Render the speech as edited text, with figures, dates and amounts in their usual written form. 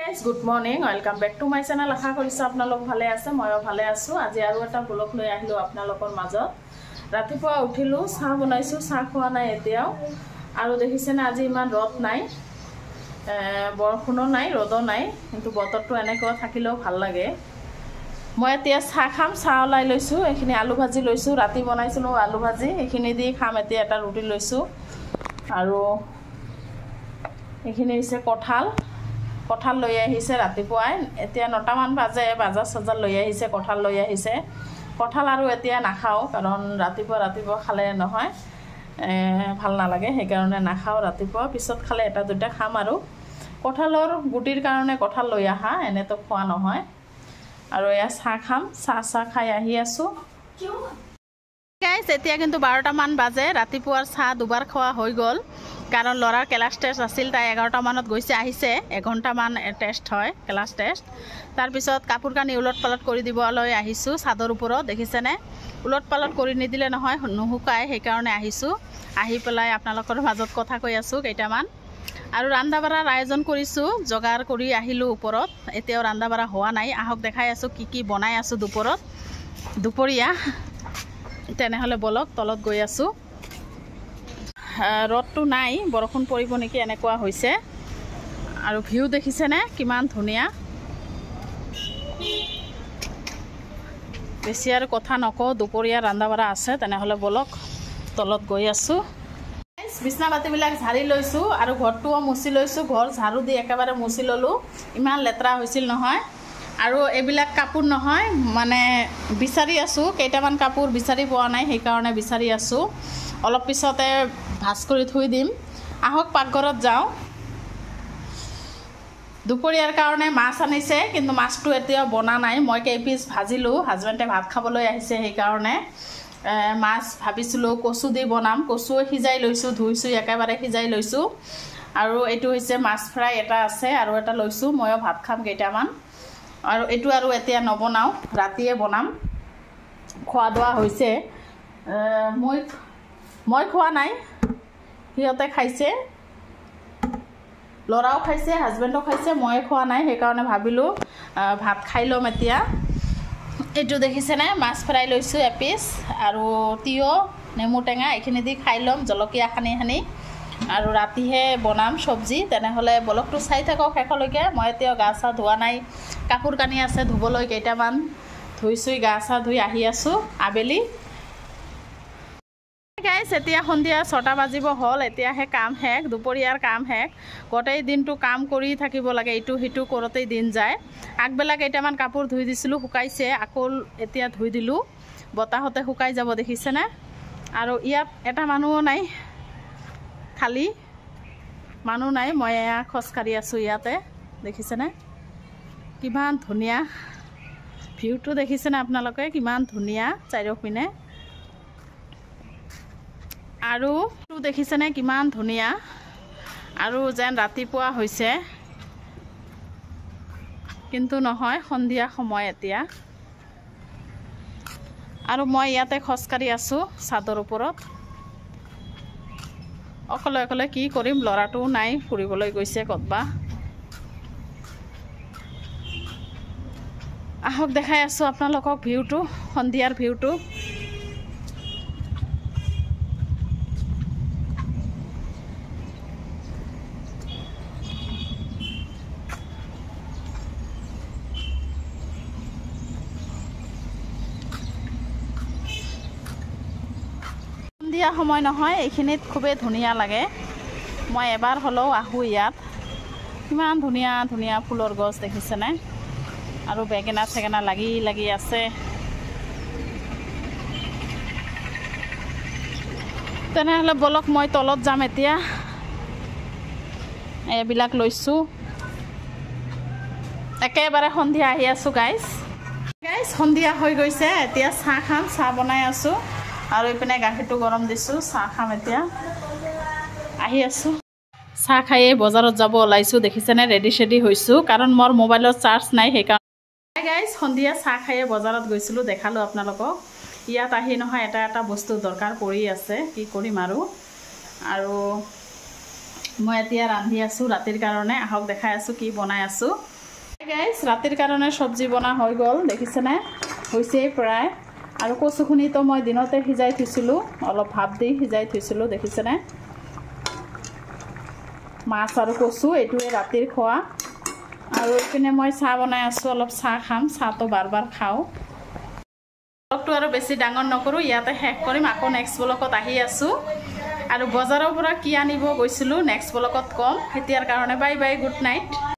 guys, good morning. Welcome back to my channel. আশা কৰিছো আপোনালোক ভালে আছে, ময়ো ভালে আছো। আজি আৰু এটা ব্লগ লৈ আহিলো আপোনালোকৰ মাজত। ৰাতিপুৱা উঠিলো, চাহ বনাইছো, চাহ খোৱা নাই এতিয়াও। আৰু দেখিছেনে আজি ইমান ৰদ নাই, বৰষুণো নাই, ৰদো নাই, কিন্তু বতৰটো এনেকুৱা থাকিলেও ভাল লাগে। মই এতিয়া চাহ খাম, চাহ ওলাই লৈছো। এইখিনি আলু ভাজি লৈছো, ৰাতি বনাইছিলো আলু ভাজি, এইখিনি দি খাম। এতিয়া এটা ৰুটি লৈছো। আৰু এইখিনি হৈছে কঁঠাল লৈ আহিছে ৰাতিপুৱাই। এতিয়া 9টা মান বাজে, বাজাৰ লৈ আহিছে, কঁঠাল লৈ আহিছে। কঁঠাল আৰু এতিয়া নাখাওঁ, কাৰণ ৰাতিপুৱা খালে নহয়, ভাল নালাগে, সেইকাৰণে নাখাওঁ ৰাতিপুৱা। পিছত খালে এটা দুটা খাম। আৰু কঁঠালৰ গুটিৰ কাৰণে কঁঠাল লৈ আহা, এনেতো খোৱা নহয়। আৰু এয়া চাহ খাম, চাহ খাই আহি আছোঁ। গাইজ এতিয়া কিন্তু 12টা মান বাজে। ৰাতিপুৱাৰ চাহ দুবাৰ খোৱা হৈ গ'ল, কাৰণ ল'ৰাৰ ক্লাছ টেষ্ট আছিল। তাই 11টা মানত গৈছে, আহিছে। 1 ঘণ্টামান টেষ্ট হয়, ক্লাছ টেষ্ট। তাৰপিছত কাপোৰ কানি উলট পালট কৰি দিবলৈ আহিছোঁ চাদৰ ওপৰত। দেখিছেনে, উলট পালট কৰি নিদিলে নহয়, নুশুকায়, সেইকাৰণে আহিছোঁ। আহি পেলাই আপোনালোকৰ মাজত কথা কৈ আছোঁ কেইটামান। আৰু ৰন্ধা বঢ়াৰ আয়োজন কৰিছোঁ, যোগাৰ কৰি আহিলোঁ ওপৰত। এতিয়াও ৰন্ধা বঢ়া হোৱা নাই, আহক দেখাই আছোঁ কি বনাই আছোঁ দুপৰীয়া। তেনেহ'লে বলক, তলত গৈ আছোঁ। ৰ'দটো নাই, বৰষুণ পৰিব নেকি এনেকুৱা হৈছে। আৰু ভিউ দেখিছেনে কিমান ধুনীয়া। বেছি আৰু কথা নকওঁ, দুপৰীয়া ৰন্ধা বঢ়া আছে। তেনেহ'লে বলক, তলত গৈ আছোঁ। বিছনা পাতিবিলাক ঝাৰি লৈছোঁ আৰু ঘৰটোও মুচি লৈছোঁ। ঘৰ ঝাৰু দি একেবাৰে মুচি ল'লোঁ, ইমান লেতেৰা হৈছিল নহয়। আৰু এইবিলাক কাপোৰ নহয়, মানে বিচাৰি আছোঁ, কেইটামান কাপোৰ বিচাৰি পোৱা নাই, সেইকাৰণে বিচাৰি আছোঁ। অলপ পিছতে ভাজ কৰি থৈ দিম। আহক পাকঘৰত যাওঁ। দুপৰীয়াৰ কাৰণে মাছ আনিছে, কিন্তু মাছটো এতিয়াও বনা নাই। মই কেইপিচ ভাজিলোঁ, হাজবেণ্ডে ভাত খাবলৈ আহিছে, সেইকাৰণে মাছ ভাবিছিলোঁ কচু দি বনাম। কচুও সিজাই লৈছোঁ, ধুইছোঁ, একেবাৰে সিজাই লৈছোঁ। আৰু এইটো হৈছে মাছ ফ্ৰাই এটা আছে, আৰু এটা লৈছোঁ। ময়ো ভাত খাম কেইটামান। আৰু এইটো আৰু এতিয়া নবনাওঁ, ৰাতিয়ে বনাম। খোৱা দোৱা হৈছে, মই খোৱা নাই, সিহঁতে খাইছে, ল'ৰাও খাইছে, হাজবেণ্ডো খাইছে, মই খোৱা নাই। সেইকাৰণে ভাবিলোঁ ভাত খাই ল'ম এতিয়া। এইটো দেখিছেনে, মাছ ফ্ৰাই লৈছোঁ এপিচ, আৰু তিয়ঁহ, নেমু টেঙা, এইখিনি দি খাই ল'ম, জলকীয়া সানি। আৰু ৰাতিহে বনাম চব্জি। তেনেহ'লে ব্লগটো চাই থাকক শেষলৈকে। মই এতিয়াও গা চা ধোৱা নাই, কাপোৰ কানি আছে ধুবলৈ কেইটামান, ধুই গা চা ধুই আহি আছোঁ আবেলি। গাইজ এতিয়া সন্ধিয়া 6টা বাজিব হ'ল, এতিয়াহে কাম শেষ, দুপৰীয়াৰ কাম শেষ। গোটেই দিনটো কাম কৰি থাকিব লাগে, ইটো সিটো কৰোঁতেই দিন যায়। আগবেলা কেইটামান কাপোৰ ধুই দিছিলোঁ, শুকাইছে, আকৌ এতিয়া ধুই দিলোঁ, বতাহতে শুকাই যাব, দেখিছেনে। আৰু ইয়াত এটা মানুহো নাই, খালী মানুহ নাই। মই এয়া খোজকাঢ়ি আছোঁ ইয়াতে, দেখিছেনে কিমান ধুনীয়া ভিউটো। দেখিছেনে আপোনালোকে কিমান ধুনীয়া চাৰিওপিনে। আৰু দেখিছেনে কিমান ধুনীয়া, আৰু যেন ৰাতিপুৱা হৈছে, কিন্তু নহয়, সন্ধিয়া সময় এতিয়া। আৰু মই ইয়াতে খোজকাঢ়ি আছোঁ চাদৰ ওপৰত, অকলে কি কৰিম, ল'ৰাটোও নাই, ফুৰিবলৈ গৈছে ক'তবা। আহক দেখাই আছোঁ আপোনালোকক ভিউটো, সন্ধিয়াৰ ভিউটো। সন্ধিয়া সময় নহয়, এইখিনিত খুবেই ধুনীয়া লাগে। মই এবাৰ হ'লেও আহোঁ ইয়াত। কিমান ধুনীয়া ধুনীয়া ফুলৰ গছ দেখিছেনে, আৰু বেঙেনা চেঙেনা লাগি আছে। তেনেহ'লে বলক, মই তলত যাম এতিয়া। এইবিলাক লৈছোঁ, একেবাৰে সন্ধিয়া আহি আছোঁ গাইজ। সন্ধিয়া হৈ গৈছে, এতিয়া চাহ খাম, চাহ বনাই আছোঁ। আৰু এইপিনে গাখীৰটো গৰম দিছোঁ, চাহ খাম এতিয়া। আহি আছোঁ, চাহ খায়েই বজাৰত যাব ওলাইছোঁ। দেখিছেনে, ৰেডি হৈছোঁ, কাৰণ মোৰ মোবাইলত চাৰ্জ নাই, সেইকাৰণে। গাইজ সন্ধিয়া চাহ খায়ে বজাৰত গৈছিলোঁ, দেখালোঁ আপোনালোকক। ইয়াত আহি নহয় এটা বস্তু দৰকাৰ পৰি আছে, কি কৰিম আৰু মই এতিয়া ৰান্ধি আছোঁ ৰাতিৰ কাৰণে আহক দেখাই আছোঁ কি বনাই আছোঁ গাইছ ৰাতিৰ কাৰণে চব্জি বনা হৈ গ'ল দেখিছেনে হৈছেই প্ৰায় আৰু কচুখিনিতো মই দিনতে সিজাই থৈছিলোঁ অলপ ভাপ দি সিজাই থৈছিলোঁ দেখিছেনে মাছ আৰু কচু এইটোৱে ৰাতিৰ খোৱা আৰু এইপিনে মই চাহ বনাই আছোঁ অলপ চাহ খাম চাহটো বাৰ বাৰ খাওঁ ব্লগটো আৰু বেছি ডাঙৰ নকৰোঁ ইয়াতে শেষ কৰিম আকৌ নেক্সট ব্লগত আহি আছোঁ আৰু বজাৰৰ পৰা কি আনিব গৈছিলোঁ নেক্সট ব্লগত ক'ম এতিয়াৰ কাৰণে বাই বাই গুড নাইট